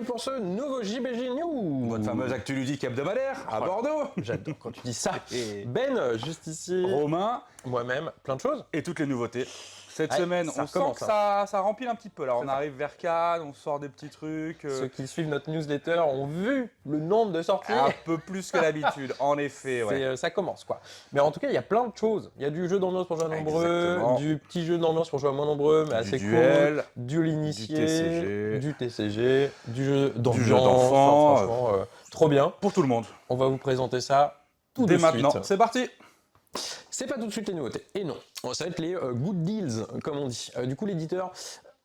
pour ce nouveau JBJ News. Votre fameuse actu ludique hebdomadaire à Bordeaux. J'adore quand tu dis ça. Et Ben, juste ici. Romain Moi-même, plein de choses. et toutes les nouveautés. Cette Ouais, semaine, ça on sent recommence, que ça remplit un petit peu. Là, on ça. arrive vers Cannes, on sort des petits trucs. Ceux qui suivent notre newsletter ont vu le nombre de sorties. Un peu plus que d'habitude, en effet. Ouais. Ça commence quoi. Mais en tout cas, il y a plein de choses. Il y a du jeu d'ambiance pour jouer à nombreux, Exactement. du petit jeu d'ambiance pour jouer à moins nombreux, mais assez duel, cool. Du l'initié, TCG, du TCG, du jeu d'ambiance. jeu d'enfant, Enfin, franchement, trop bien. Pour tout le monde. On va vous présenter ça tout Dès de maintenant, suite. c'est parti. C'est pas tout de suite les nouveautés. Et non, ça va être les good deals, comme on dit. Du coup, l'éditeur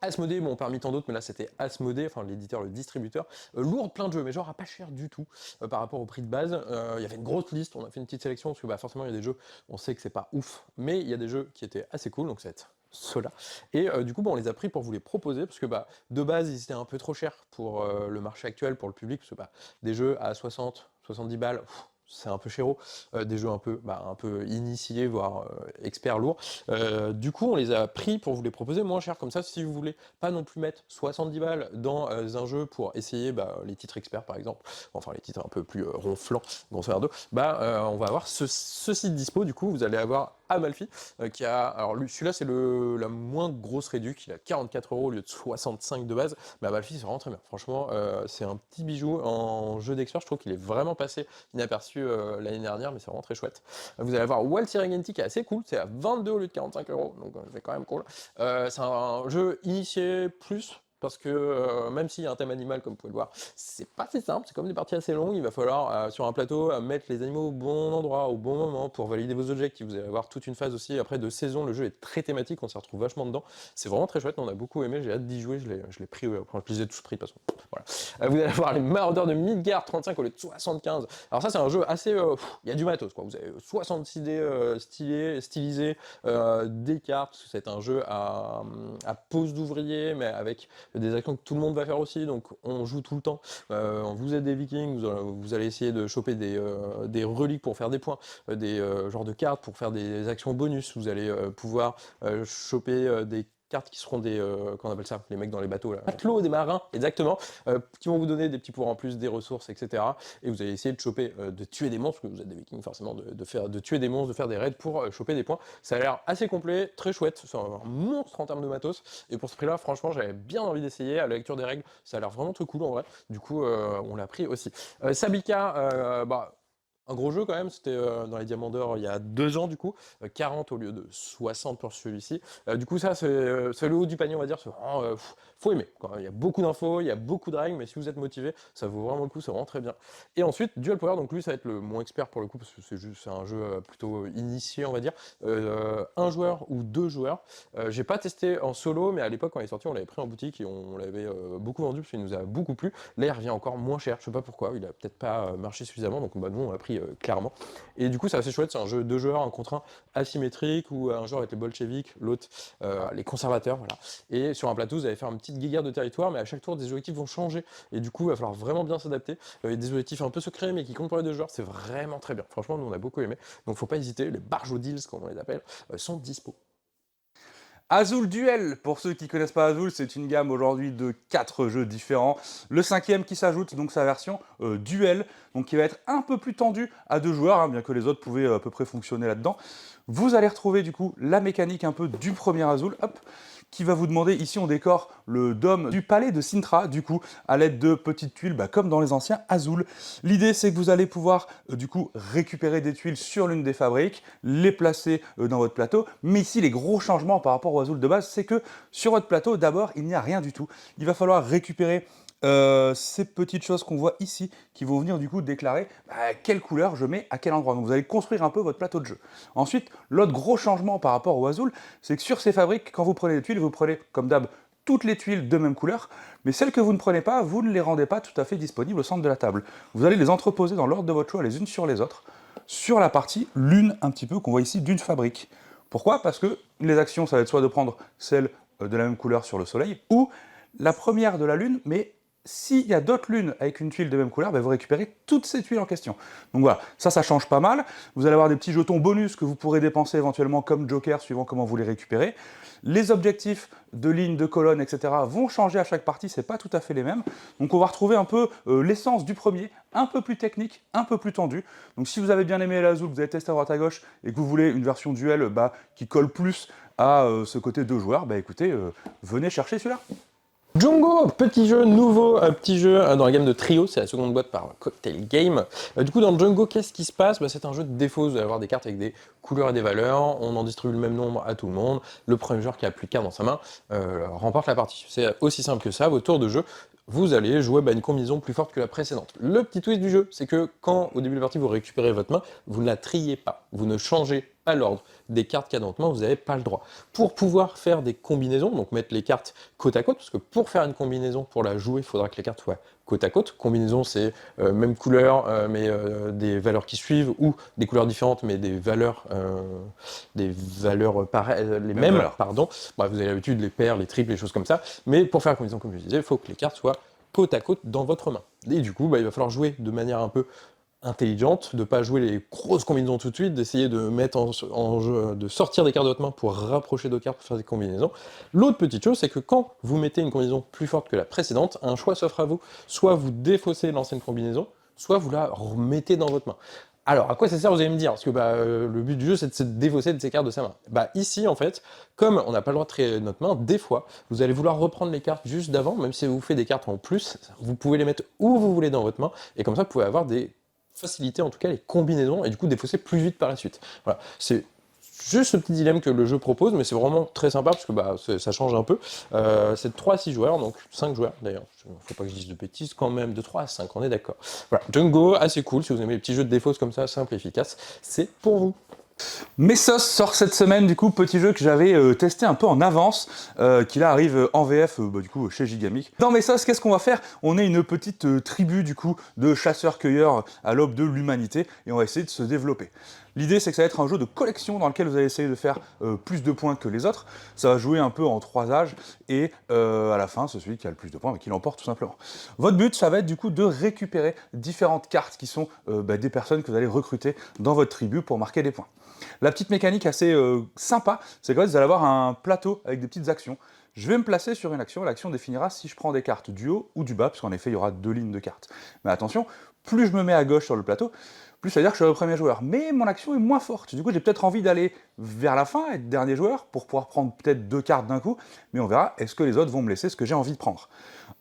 Asmodée, bon parmi tant d'autres, mais là c'était Asmodée, enfin l'éditeur, le distributeur, lourd plein de jeux, mais genre à pas cher du tout par rapport au prix de base. Il y avait une grosse liste, on a fait une petite sélection, parce que bah, forcément il y a des jeux, on sait que c'est pas ouf, mais il y a des jeux qui étaient assez cool, donc ça va être ceux-là. Et du coup, bah, on les a pris pour vous les proposer, parce que bah, de base ils étaient un peu trop chers pour le marché actuel, pour le public, parce que bah, des jeux à 60, 70 balles, c'est un peu chéro, des jeux un peu initiés, voire experts lourds. Du coup, on les a pris pour vous les proposer moins cher. Comme ça, si vous voulez pas non plus mettre 70 balles dans un jeu pour essayer les titres experts, par exemple, enfin les titres un peu plus ronflants, grosso merdo, on va avoir ceci de dispo. Du coup, vous allez avoir Amalfi, qui a... Alors celui-là, c'est la moins grosse réduc, il a 44 € au lieu de 65 de base, mais Amalfi, c'est vraiment très bien. Franchement, c'est un petit bijou en jeu d'expert, je trouve qu'il est vraiment passé inaperçu l'année dernière, mais c'est vraiment très chouette. Vous allez avoir Wild Serengeti qui est assez cool, c'est à 22 au lieu de 45 €, donc c'est quand même cool. C'est un jeu initié plus, parce que même s'il y a un thème animal, comme vous pouvez le voir, c'est pas si simple, c'est comme des parties assez longues, il va falloir sur un plateau mettre les animaux au bon endroit, au bon moment, pour valider vos objectifs. Vous allez avoir toute une phase aussi, après de saison, le jeu est très thématique, on s'y retrouve vachement dedans, c'est vraiment très chouette, on a beaucoup aimé, j'ai hâte d'y jouer, je l'ai pris, enfin, je les ai tous pris de toute façon. Voilà. Vous allez avoir les Maraudeurs de Midgard, 35 au lieu de 75. Alors ça c'est un jeu assez... il y a du matos, quoi. Vous avez 66 dés stylisés, des cartes, parce que c'est un jeu à pose d'ouvrier, mais avec des actions que tout le monde va faire aussi, donc on joue tout le temps. Vous êtes des vikings, vous allez essayer de choper des reliques pour faire des points, des genres de cartes pour faire des actions bonus, vous allez pouvoir choper des cartes qui seront des, qu'on appelle ça, les mecs dans les bateaux, là, matelots, des marins, exactement, qui vont vous donner des petits pouvoirs en plus, des ressources, etc. Et vous allez essayer de choper, de tuer des monstres, parce que vous êtes des vikings forcément, de tuer des monstres, de faire des raids pour choper des points. Ça a l'air assez complet, très chouette, c'est un monstre en termes de matos, et pour ce prix-là, franchement, j'avais bien envie d'essayer. À la lecture des règles, ça a l'air vraiment très cool en vrai, du coup, on l'a pris aussi. Sabika, un gros jeu quand même, c'était dans les Diamants d'Or il y a 2 ans du coup, 40 au lieu de 60 pour celui-ci. Du coup ça c'est le haut du panier on va dire, c'est vraiment, faut aimer. Quoi. Il y a beaucoup d'infos, il y a beaucoup de règles, mais si vous êtes motivé, ça vaut vraiment le coup, c'est vraiment très bien. Et ensuite Dual Power, donc lui ça va être le moins expert pour le coup, parce que c'est un jeu plutôt initié on va dire. Un joueur ou 2 joueurs. J'ai pas testé en solo, mais à l'époque quand il est sorti on l'avait pris en boutique et on l'avait beaucoup vendu parce qu'il nous a beaucoup plu. Là il revient encore moins cher, je sais pas pourquoi, il a peut-être pas marché suffisamment, donc nous on l'a pris clairement. Et du coup, c'est assez chouette, c'est un jeu 2 joueurs, un contre un asymétrique, où un joueur avec les bolcheviks, l'autre les conservateurs, voilà. Et sur un plateau, vous allez faire une petite guéguerre de territoire, mais à chaque tour, des objectifs vont changer. Et du coup, il va falloir vraiment bien s'adapter. Il y a des objectifs un peu secrets, mais qui comptent pour les 2 joueurs, c'est vraiment très bien. Franchement, nous, on a beaucoup aimé. Donc, faut pas hésiter, les Barjo Deals, comme on les appelle, sont dispo. Azul Duel, pour ceux qui connaissent pas Azul, c'est une gamme aujourd'hui de 4 jeux différents. Le 5e qui s'ajoute, donc sa version Duel, donc qui va être un peu plus tendu à 2 joueurs, hein, bien que les autres pouvaient à peu près fonctionner là-dedans. Vous allez retrouver du coup la mécanique un peu du premier Azul, hop, qui va vous demander, ici on décore le dôme du palais de Sintra, du coup, à l'aide de petites tuiles, comme dans les anciens Azul. L'idée c'est que vous allez pouvoir, du coup, récupérer des tuiles sur l'une des fabriques, les placer dans votre plateau, mais ici les gros changements par rapport au Azul de base, c'est que sur votre plateau, d'abord, il n'y a rien du tout. Il va falloir récupérer ces petites choses qu'on voit ici, qui vont venir du coup déclarer quelle couleur je mets à quel endroit. Donc vous allez construire un peu votre plateau de jeu. Ensuite, l'autre gros changement par rapport au Azul, c'est que sur ces fabriques, quand vous prenez les tuiles, vous prenez comme d'hab toutes les tuiles de même couleur, mais celles que vous ne prenez pas, vous ne les rendez pas tout à fait disponibles au centre de la table. Vous allez les entreposer dans l'ordre de votre choix, les unes sur les autres, sur la partie lune un petit peu qu'on voit ici d'une fabrique. Pourquoi? Parce que les actions, ça va être soit de prendre celle de la même couleur sur le soleil, ou la première de la lune, mais s'il y a d'autres lunes avec une tuile de même couleur, vous récupérez toutes ces tuiles en question. Donc voilà, ça change pas mal. Vous allez avoir des petits jetons bonus que vous pourrez dépenser éventuellement comme joker, suivant comment vous les récupérez. Les objectifs de ligne, de colonne, etc. vont changer à chaque partie, c'est pas tout à fait les mêmes. Donc on va retrouver un peu l'essence du premier, un peu plus technique, un peu plus tendu. Donc si vous avez bien aimé l'Azul, vous avez testé à droite à gauche, et que vous voulez une version duel qui colle plus à ce côté 2 joueurs, écoutez, venez chercher celui-là. Django, petit jeu nouveau, petit jeu dans la gamme de Trio, c'est la seconde boîte par Cocktail Game. Du coup, dans Django, qu'est-ce qui se passe? C'est un jeu de défaut, vous allez avoir des cartes avec des couleurs et des valeurs, on en distribue le même nombre à tout le monde, le premier joueur qui a plus de cartes dans sa main remporte la partie. C'est aussi simple que ça, vos tours de jeu, vous allez jouer une combinaison plus forte que la précédente. Le petit twist du jeu, c'est que quand, au début de la partie, vous récupérez votre main, vous ne la triez pas, vous ne changez pas l'ordre des cartes qu'il y a dans votre main, vous n'avez pas le droit. Pour pouvoir faire des combinaisons, donc mettre les cartes côte à côte, parce que pour faire une combinaison, pour la jouer, il faudra que les cartes soient côte à côte. Combinaison, c'est même couleur, mais des valeurs qui suivent, ou des couleurs différentes, mais des valeurs les mêmes, pardon. Bref, vous avez l'habitude, les paires, les triples, les choses comme ça. Mais pour faire la combinaison, comme je disais, il faut que les cartes soient côte à côte dans votre main. Et du coup, il va falloir jouer de manière un peu intelligente, de ne pas jouer les grosses combinaisons tout de suite, d'essayer de mettre en jeu, de sortir des cartes de votre main pour rapprocher d'autres cartes pour faire des combinaisons. L'autre petite chose, c'est que quand vous mettez une combinaison plus forte que la précédente, un choix s'offre à vous. Soit vous défaussez l'ancienne combinaison, soit vous la remettez dans votre main. Alors, à quoi ça sert, vous allez me dire? Parce que le but du jeu, c'est de se défausser de ces cartes de sa main. Ici, en fait, comme on n'a pas le droit de trier notre main, des fois, vous allez vouloir reprendre les cartes juste d'avant, même si vous faites des cartes en plus, vous pouvez les mettre où vous voulez dans votre main, et comme ça, vous pouvez avoir des faciliter en tout cas les combinaisons et du coup défausser plus vite par la suite. Voilà, c'est juste ce petit dilemme que le jeu propose, mais c'est vraiment très sympa parce que ça change un peu. C'est de 3 à 6 joueurs, donc 5 joueurs d'ailleurs. Faut pas que je dise de bêtises quand même, de 3 à 5, on est d'accord. Voilà, Django, assez cool, si vous aimez les petits jeux de défausse comme ça, simple et efficace, c'est pour vous. Messos sort cette semaine, du coup, petit jeu que j'avais testé un peu en avance, qui là arrive en VF, du coup, chez Gigamic. Dans Messos, qu'est-ce qu'on va faire? On est une petite tribu, du coup, de chasseurs-cueilleurs à l'aube de l'humanité, et on va essayer de se développer. L'idée, c'est que ça va être un jeu de collection dans lequel vous allez essayer de faire plus de points que les autres. Ça va jouer un peu en 3 âges, et à la fin, c'est celui qui a le plus de points, mais qui l'emporte tout simplement. Votre but, ça va être du coup de récupérer différentes cartes qui sont des personnes que vous allez recruter dans votre tribu pour marquer des points. La petite mécanique assez sympa, c'est que vous allez avoir un plateau avec des petites actions. Je vais me placer sur une action, l'action définira si je prends des cartes du haut ou du bas, parce qu'en effet, il y aura 2 lignes de cartes. Mais attention, plus je me mets à gauche sur le plateau, plus ça veut dire que je suis le premier joueur. Mais mon action est moins forte. Du coup, j'ai peut-être envie d'aller vers la fin, être dernier joueur, pour pouvoir prendre peut-être 2 cartes d'un coup, mais on verra, est-ce que les autres vont me laisser ce que j'ai envie de prendre.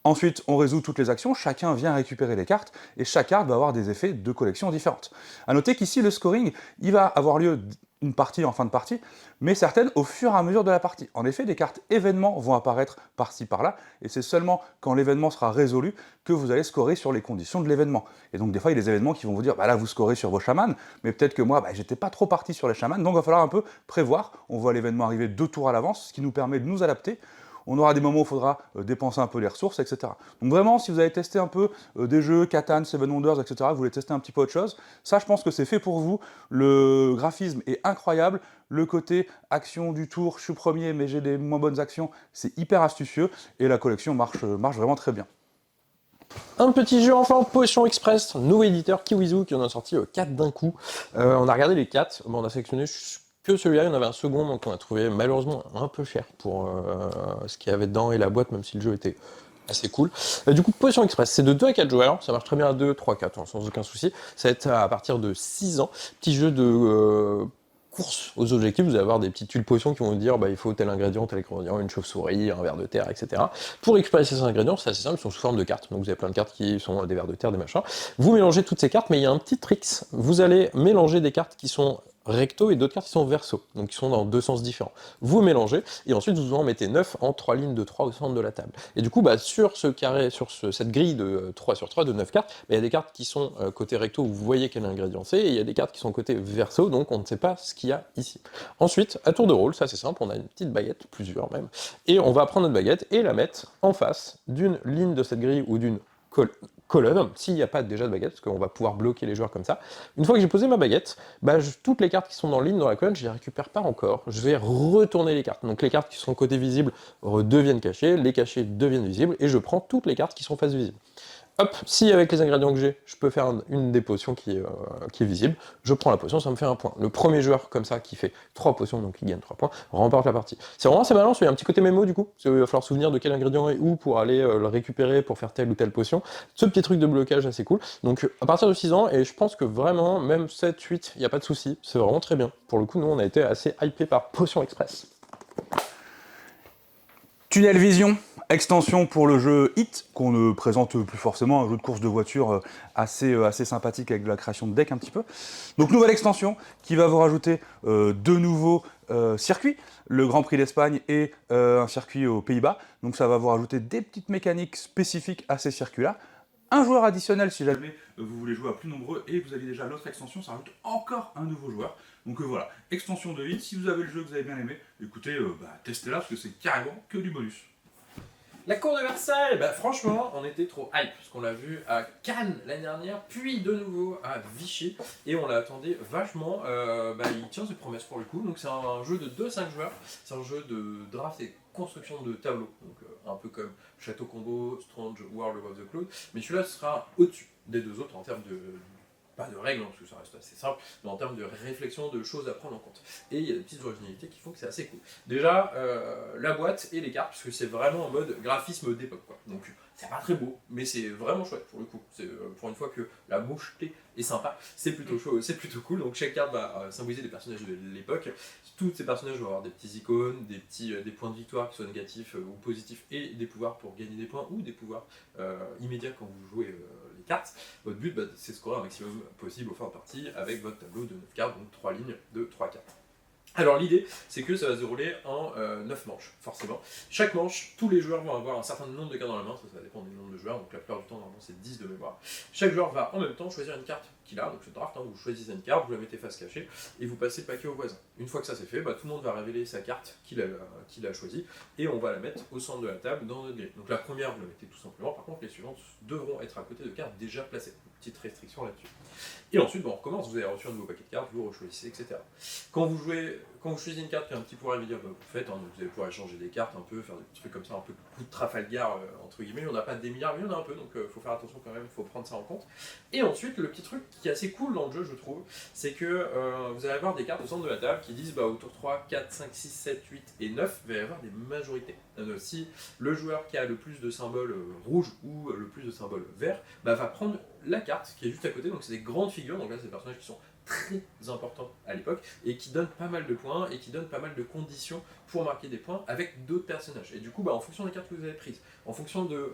Ensuite, on résout toutes les actions, chacun vient récupérer les cartes, et chaque carte va avoir des effets de collection différentes. A noter qu'ici, le scoring, il va avoir lieu une partie en fin de partie, mais certaines au fur et à mesure de la partie. En effet, des cartes événements vont apparaître par-ci par-là, et c'est seulement quand l'événement sera résolu que vous allez scorer sur les conditions de l'événement. Et donc des fois, il y a des événements qui vont vous dire, là vous scorez sur vos chamans, mais peut-être que moi, j'étais pas trop parti sur les chamans, donc il va falloir un peu prévoir. On voit l'événement arriver 2 tours à l'avance, ce qui nous permet de nous adapter. On aura des moments où il faudra dépenser un peu les ressources, etc. Donc vraiment, si vous avez testé un peu des jeux, Catan, Seven Wonders, etc., vous voulez tester un petit peu autre chose, ça je pense que c'est fait pour vous. Le graphisme est incroyable, le côté action du tour, je suis premier mais j'ai des moins bonnes actions, c'est hyper astucieux, et la collection marche vraiment très bien. Un petit jeu enfin, Potion Express, nouveau éditeur, Kiwizu, qui en a sorti 4 d'un coup. On a regardé les 4, on a sélectionné que celui-là, il y en avait un second, donc on a trouvé malheureusement un peu cher pour ce qu'il y avait dedans et la boîte, même si le jeu était assez cool. Du coup, Potion Express, c'est de 2 à 4 joueurs, ça marche très bien à 2, 3, 4, sans aucun souci. Ça va être à partir de 6 ans. Petit jeu de course aux objectifs, vous allez avoir des petites tuiles potions qui vont vous dire il faut tel ingrédient, une chauve-souris, un ver de terre, etc. Pour récupérer ces ingrédients, c'est assez simple, ils sont sous forme de cartes. Donc vous avez plein de cartes qui sont des vers de terre, des machins. Vous mélangez toutes ces cartes, mais il y a un petit trick. Vous allez mélanger des cartes qui sont recto et d'autres cartes qui sont verso, donc qui sont dans 2 sens différents. Vous mélangez, et ensuite vous en mettez 9 en 3 lignes de 3 au centre de la table. Et du coup, sur ce carré, sur cette grille de 3 sur 3, de 9 cartes, il y a des cartes qui sont côté recto, où vous voyez quel ingrédient c'est, et il y a des cartes qui sont côté verso, donc on ne sait pas ce qu'il y a ici. Ensuite, à tour de rôle, ça c'est simple, on a une petite baguette, plusieurs même, et on va prendre notre baguette et la mettre en face d'une ligne de cette grille ou d'une colonne, s'il n'y a pas déjà de baguette, parce qu'on va pouvoir bloquer les joueurs comme ça. Une fois que j'ai posé ma baguette, bah, toutes les cartes qui sont dans ligne dans la colonne, je les récupère pas encore. Je vais retourner les cartes. Donc les cartes qui sont côté visible deviennent cachées, les cachées deviennent visibles, et je prends toutes les cartes qui sont face visible. Hop, si avec les ingrédients que j'ai, je peux faire une des potions qui est visible, je prends la potion, ça me fait un point. Le premier joueur comme ça qui fait 3 potions, donc il gagne 3 points, remporte la partie. C'est vraiment assez malin, il y a un petit côté mémo du coup, parce qu'il va falloir se souvenir de quel ingrédient est où pour aller le récupérer pour faire telle ou telle potion. Ce petit truc de blocage assez cool. Donc à partir de 6 ans, et je pense que vraiment, même 7, 8, il n'y a pas de souci, c'est vraiment très bien. Pour le coup, nous on a été assez hypé par Potion Express. Tunnel Vision, extension pour le jeu Hit, qu'on ne présente plus forcément, un jeu de course de voiture assez sympathique avec de la création de decks un petit peu. Donc nouvelle extension qui va vous rajouter 2 nouveaux circuits, le Grand Prix d'Espagne et un circuit aux Pays-Bas. Donc ça va vous rajouter des petites mécaniques spécifiques à ces circuits-là. Un joueur additionnel si jamais vous voulez jouer à plus nombreux et vous avez déjà l'autre extension, ça rajoute encore un nouveau joueur. Donc voilà, extension de Hit, si vous avez le jeu que vous avez bien aimé, écoutez, testez-la parce que c'est carrément que du bonus. La cour de Versailles, bah franchement, on était trop hype, parce qu'on l'a vu à Cannes l'année dernière, puis de nouveau à Vichy, et on l'attendait vachement. Il tient ses promesses pour le coup, donc c'est un jeu de 2-5 joueurs, c'est un jeu de draft et construction de tableaux, donc un peu comme Château Combo, Strange, World of the Cloud, mais celui-là sera au-dessus des deux autres en termes de... pas de règles, parce que ça reste assez simple, mais en termes de réflexion, de choses à prendre en compte. Et il y a des petites originalités qui font que c'est assez cool. Déjà, la boîte et les cartes, parce que c'est vraiment en mode graphisme d'époque, quoi. Donc, c'est pas très beau, mais c'est vraiment chouette pour le coup. C'est pour une fois que la moucheté est sympa, c'est plutôt chaud, c'est plutôt cool. Donc, chaque carte va symboliser des personnages de l'époque. Tous ces personnages vont avoir des petits icônes, des points de victoire qui soient négatifs ou positifs, et des pouvoirs pour gagner des points, ou des pouvoirs immédiats quand vous jouez les cartes. Votre but, c'est de scorer un maximum possible au fin de partie avec votre tableau de 9 cartes, donc 3 lignes de 3 cartes. Alors l'idée, c'est que ça va se dérouler en 9 manches, forcément. Chaque manche, tous les joueurs vont avoir un certain nombre de cartes dans la main, ça dépend du nombre de joueurs, donc la plupart du temps, normalement, c'est 10 de mémoire. Chaque joueur va en même temps choisir une carte qu'il a, donc ce draft, vous choisissez une carte, vous la mettez face cachée, et vous passez le paquet au voisin. Une fois que ça c'est fait, tout le monde va révéler sa carte qu'il a choisie, et on va la mettre au centre de la table dans notre grille. Donc la première, vous la mettez tout simplement, par contre les suivantes devront être à côté de cartes déjà placées. Petite restriction là-dessus. Et ensuite, on recommence, vous avez reçu un nouveau paquet de cartes, vous rechoisissez, etc. Quand vous choisissez une carte qui a un petit pouvoir immédiat, vous faites, donc vous allez pouvoir échanger des cartes un peu, faire des petits trucs comme ça, un peu coup de Trafalgar, entre guillemets. On n'a pas des milliards, mais on a un peu, donc il faut faire attention quand même, il faut prendre ça en compte. Et ensuite, le petit truc qui est assez cool dans le jeu, je trouve, c'est que vous allez avoir des cartes au centre de la table qui disent au tour 3, 4, 5, 6, 7, 8 et 9, il va y avoir des majorités. Si le joueur qui a le plus de symboles rouges ou le plus de symboles verts va prendre la carte qui est juste à côté, donc c'est des grandes figures, donc là c'est des personnages qui sont très importants à l'époque et qui donnent pas mal de points et qui donnent pas mal de conditions pour marquer des points avec d'autres personnages. Et du coup, en fonction des cartes que vous avez prises, en fonction de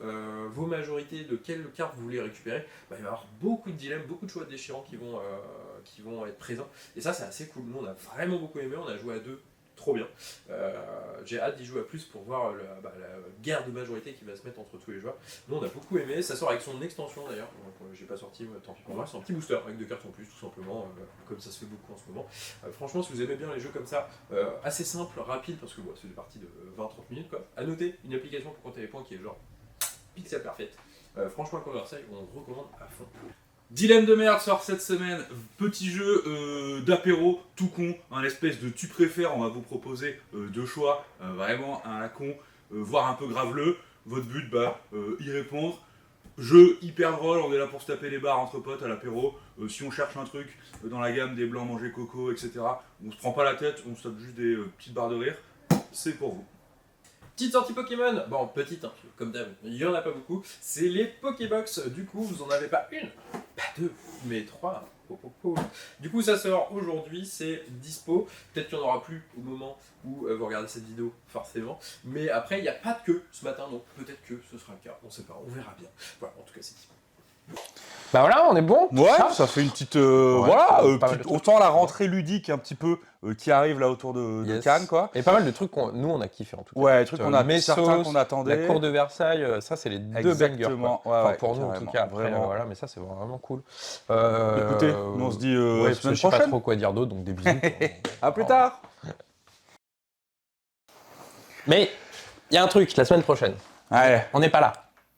vos majorités, de quelle carte vous voulez récupérer, il va y avoir beaucoup de dilemmes, beaucoup de choix déchirants qui vont être présents. Et ça, c'est assez cool. Nous, on a vraiment beaucoup aimé, on a joué à 2. Trop bien. J'ai hâte d'y jouer à plus pour voir la guerre de majorité qui va se mettre entre tous les joueurs. Nous on a beaucoup aimé, ça sort avec son extension d'ailleurs, j'ai pas sorti, tant pis pour moi, c'est un petit booster avec 2 cartes en plus tout simplement, comme ça se fait beaucoup en ce moment. Franchement si vous aimez bien les jeux comme ça, assez simple, rapide, parce que c'est des parties de 20-30 minutes quoi. À noter, une application pour compter les points qui est genre pixel parfaite. Franchement à Versailles, on recommande à fond. Dilemme de merde sort cette semaine, petit jeu d'apéro tout con, un espèce de tu préfères, on va vous proposer 2 choix, vraiment un à la con, voire un peu graveleux, votre but y répondre. Jeu hyper drôle, on est là pour se taper les barres entre potes à l'apéro, si on cherche un truc dans la gamme des blancs manger coco, etc., on se prend pas la tête, on se tape juste des petites barres de rire, c'est pour vous. Petite sortie Pokémon, petite, comme d'hab, il y en a pas beaucoup, c'est les Pokébox, du coup vous en avez pas une, pas 2, mais 3. Du coup ça sort aujourd'hui, c'est dispo, peut-être qu'il n'y en aura plus au moment où vous regardez cette vidéo forcément, mais après il n'y a pas de queue ce matin, donc peut-être que ce sera le cas, on sait pas, on verra bien. Voilà, en tout cas c'est dispo. Voilà, on est bon. Ouais, ça fait une petite... autant la rentrée ludique un petit peu qui arrive là autour de Cannes, quoi. Et pas mal de trucs nous on a kiffé en tout cas. Ouais, des trucs certains qu'on attendait. La cour de Versailles, ça c'est les 2 bangers. Ouais, pour nous en tout cas, après, voilà, mais ça c'est vraiment cool. Écoutez, on se dit semaine prochaine. Je sais pas trop quoi dire d'autre, donc des bisous. À plus tard. Mais il y a un truc, la semaine prochaine. Ouais. On n'est pas là.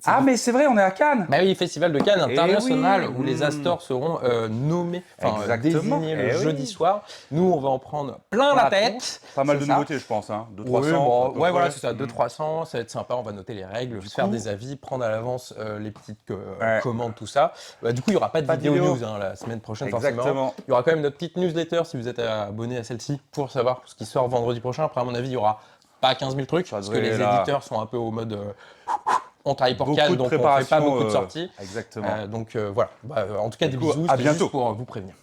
Ah, mais c'est vrai, on est à Cannes. Bah oui, Festival de Cannes Eh international oui. où les Astors seront nommés, Exactement. désignés le Eh oui. jeudi soir. Nous, on va en prendre plein la tête. Pas mal C'est de ça. nouveautés, je pense. Hein. 200-300. Oui, bon, à peu ouais, voilà, près. c'est ça, 200-300, ça va être sympa, on va noter les règles, se faire coup- des avis, prendre à l'avance les petites Ouais. commandes, tout ça. Du coup, il n'y aura pas de Pas de vidéo vidéo. news la semaine prochaine, forcément. Exactement. Il y aura quand même notre petite newsletter si vous êtes abonné à celle-ci pour savoir ce qui sort vendredi prochain. Après, à mon avis, il n'y aura pas 15 000 trucs, parce que devrait, les là. éditeurs sont un peu au mode on travaille pour Beaucoup Cannes, de donc on fait préparation, pas beaucoup de sorties. Exactement. Donc voilà. En tout cas, des coup, bisous, à c'était juste bientôt. pour vous prévenir.